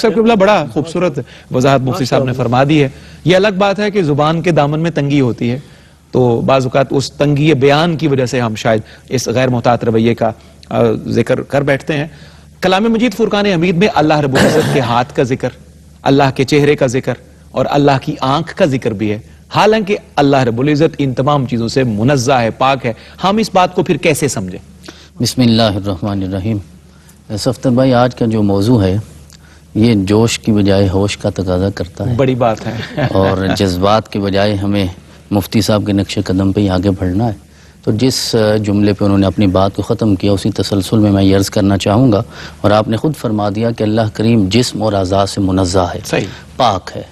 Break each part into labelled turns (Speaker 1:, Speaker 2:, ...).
Speaker 1: Doctor صاحب قبلہ بڑا خوبصورت وضاحت مفتی صاحب نے فرما دی ہے. یہ الگ بات ہے کہ زبان کے دامن میں تنگی ہوتی ہے، تو بعض اوقات اس تنگی بیان کی وجہ سے ہم شاید اس غیر محتاط رویے کا ذکر کر بیٹھتے ہیں. کلام مجید فرقان حمید میں اللہ رب العزت کے ہاتھ کا ذکر، اللہ کے چہرے کا ذکر اور اللہ کی آنکھ کا ذکر بھی ہے، حالانکہ اللہ رب العزت ان تمام چیزوں سے منزہ ہے، پاک ہے. ہم اس بات کو پھر کیسے سمجھیں؟
Speaker 2: بسم اللہ الرحمن الرحیم. صفدر بھائی، آج کا جو موضوع ہے یہ جوش کی بجائے ہوش کا تقاضا کرتا ہے،
Speaker 1: بڑی بات ہے،
Speaker 2: اور جذبات کی بجائے ہمیں مفتی صاحب کے نقش قدم پہ ہی آگے بڑھنا ہے. تو جس جملے پہ انہوں نے اپنی بات کو ختم کیا اسی تسلسل میں یہ عرض کرنا چاہوں گا. اور آپ نے خود فرما دیا کہ اللہ کریم جسم اور اعضاء سے منزہ ہے،
Speaker 1: صحیح،
Speaker 2: پاک ہے،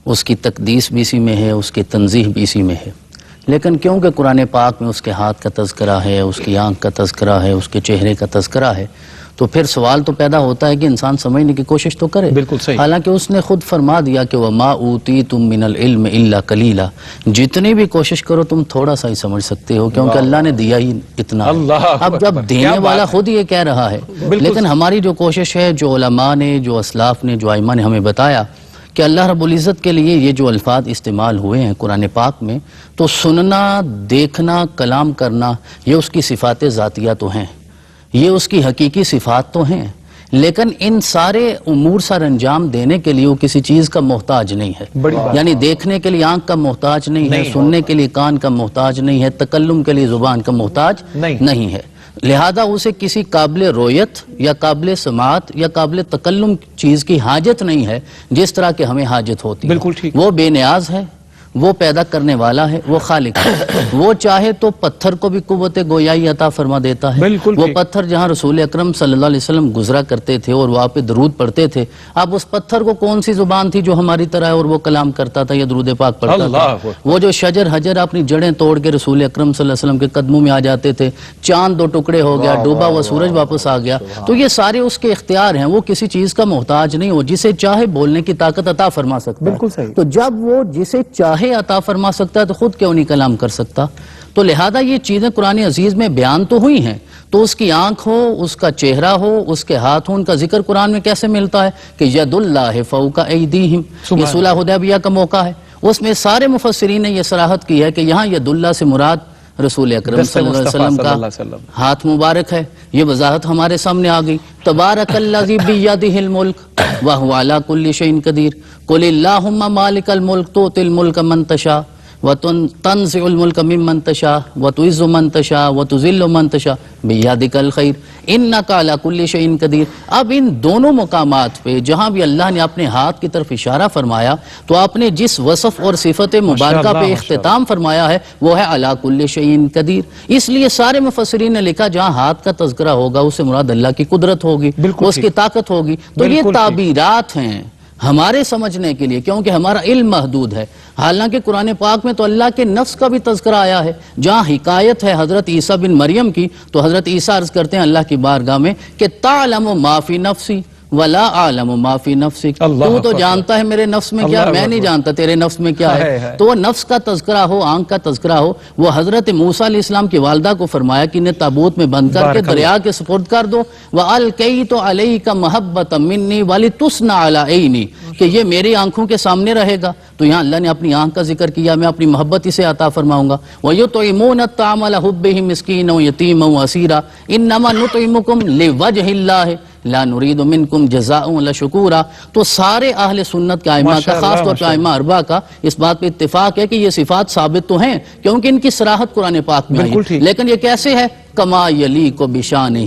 Speaker 2: اس کی تقدیس بھی اسی میں ہے، اس کی تنزیہ بھی اسی میں ہے. لیکن کیونکہ قرآن پاک میں اس کے ہاتھ کا تذکرہ ہے، اس کی آنکھ کا تذکرہ ہے، اس کے چہرے کا تذکرہ ہے، تو پھر سوال تو پیدا ہوتا ہے کہ انسان سمجھنے کی کوشش تو کرے.
Speaker 1: بالکل صحیح.
Speaker 2: حالانکہ اس نے خود فرما دیا کہ وَمَا أُوتِيتُم مِّنَ الْعِلْمِ إِلَّا قَلِيلًا، جتنی بھی کوشش کرو تم تھوڑا سا ہی سمجھ سکتے ہو، کیونکہ اللہ نے دیا ہی اتنا ہے. اب جب دینے والا خود یہ کہہ رہا ہے، لیکن ہماری جو کوشش ہے، جو علماء نے، جو اسلاف نے، جو ائمہ نے ہمیں بتایا کہ اللہ رب العزت کے لیے یہ جو الفاظ استعمال ہوئے ہیں قرآن پاک میں، تو سننا، دیکھنا، کلام کرنا، یہ اس کی صفات ذاتیہ تو ہیں، یہ اس کی حقیقی صفات تو ہیں، لیکن ان سارے امور سر انجام دینے کے لیے وہ کسی چیز کا محتاج نہیں ہے. یعنی دیکھنے کے لیے آنکھ کا محتاج نہیں ہے، سننے کے لیے کان کا محتاج نہیں ہے، تکلم کے لیے زبان کا محتاج نہیں ہے. لہذا اسے کسی قابل رویت یا قابل سماعت یا قابل تکلم چیز کی حاجت نہیں ہے جس طرح کہ ہمیں حاجت ہوتی ہے. وہ بے نیاز ہے، وہ پیدا کرنے والا ہے، وہ خالق ہے. وہ چاہے تو پتھر کو بھی قوت گویائی عطا فرما دیتا ہے. وہ پتھر جہاں رسول اکرم صلی اللہ علیہ وسلم گزرا کرتے تھے اور وہاں پہ درود پڑھتے تھے، اب اس پتھر کو کون سی زبان تھی جو ہماری طرح ہے اور وہ کلام کرتا تھا یا درود پاک پڑھتا تھا؟ وہ جو شجر حجر اپنی جڑیں توڑ کے رسول اکرم صلی اللہ علیہ وسلم کے قدموں میں آ جاتے تھے، چاند 2 ٹکڑے ہو گیا، ڈوبا ہوا سورج واپس آ گیا. تو یہ سارے اس کے اختیار ہیں، وہ کسی چیز کا محتاج نہیں ہو، جسے چاہے بولنے کی طاقت عطا فرما سکتا ہے. تو جب وہ جسے چاہے عطا فرما سکتا ہے تو خود کیوں نہیں کلام کر سکتا؟ تو لہذا یہ چیزیں قرآن عزیز میں بیان تو ہوئی ہیں، تو اس کی آنکھ ہو، اس کا چہرہ ہو، اس کے ہاتھ ہو، ان کا ذکر قرآن میں کیسے ملتا ہے کہ ید اللہ فوق ایدیہم. یہ صلح حدیبیہ کا موقع ہے، اس میں سارے مفسرین نے یہ صراحت کی ہے کہ یہاں ید اللہ سے مراد رسول اکرم صلی اللہ علیہ وسلم کا ہاتھ مبارک ہے. یہ وضاحت ہمارے سامنے آ گئی. تبارک الذی بیدہ الملک وہو علی کل شیء قدیر قل اللہم مالک الملک تؤتی الملک من تشاء وتنزع الملک ممن تشاء وتعز من تشاء وتذل من تشاء بیدک الخیر انک علی کل شیء قدیر. اب ان دونوں مقامات پہ جہاں بھی اللہ نے اپنے ہاتھ کی طرف اشارہ فرمایا تو آپ نے جس وصف اور صفت مبارکہ پہ اختتام فرمایا ہے وہ ہے علی کل شیء قدیر. اس لیے سارے مفسرین نے لکھا جہاں ہاتھ کا تذکرہ ہوگا اس سے مراد اللہ کی قدرت ہوگی، اس کی طاقت ہوگی. تو یہ تعبیرات ہیں ہمارے سمجھنے کے لیے، کیونکہ ہمارا علم محدود ہے. حالانکہ قرآن پاک میں تو اللہ کے نفس کا بھی تذکرہ آیا ہے. جہاں حکایت ہے حضرت عیسیٰ بن مریم کی، تو حضرت عیسیٰ عرض کرتے ہیں اللہ کی بارگاہ میں کہ تعلم ما فی نفسی ولا اعلم ما فی نفسک. تو تو جانتا ہے میرے نفس میں کیا، میں نہیں جانتا تیرے نفس میں کیا ہے. تو وہ نفس کا تذکرہ ہو، آنکھ کا تذکرہ ہو. وہ حضرت موسیٰ علیہ السلام کی والدہ کو فرمایا کہ انہیں تابوت میں بند کر کے دریا کے سپرد کر دو. وَأَلْقَيْتُ عَلَيْكَ مَحَبَّةً مِّنِّي وَلِتُصْنَعَ عَلَىٰ عَيْنِي، کہ یہ میری آنکھوں کے سامنے رہے گا. تو یہاں اللہ نے اپنی آنکھ کا ذکر کیا، میں اپنی محبت اسے عطا فرماؤں گا. وَيُطْعِمُونَ الطَّعَامَ عَلَىٰ حُبِّهِ مِسْكِينًا وَيَتِيمًا وَأَسِيرًا إِنَّمَا نُطْعِمُكُمْ لِوَجْهِ اللَّهِ لا نريد منکم جزاء ولا شکورا. تو سارے اہل سنت کے ائمہ کا، خاص طور پہ ائمہ اربعہ کا اس بات پہ اتفاق ہے کہ یہ صفات ثابت تو ہیں کیونکہ ان کی صراحت قرآن پاک میں آئی. لیکن یہ کیسے ہے؟ کما یلیق بشانہ،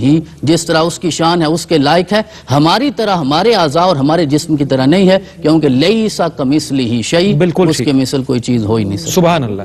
Speaker 2: جس طرح اس کی شان ہے اس کے لائق ہے. ہماری طرح ہمارے اعضاء اور ہمارے جسم کی طرح نہیں ہے، کیونکہ لیس کمثلہ شیء، اس کے مثل کوئی چیز ہو ہی نہیں سکتی.
Speaker 1: سبحان اللہ.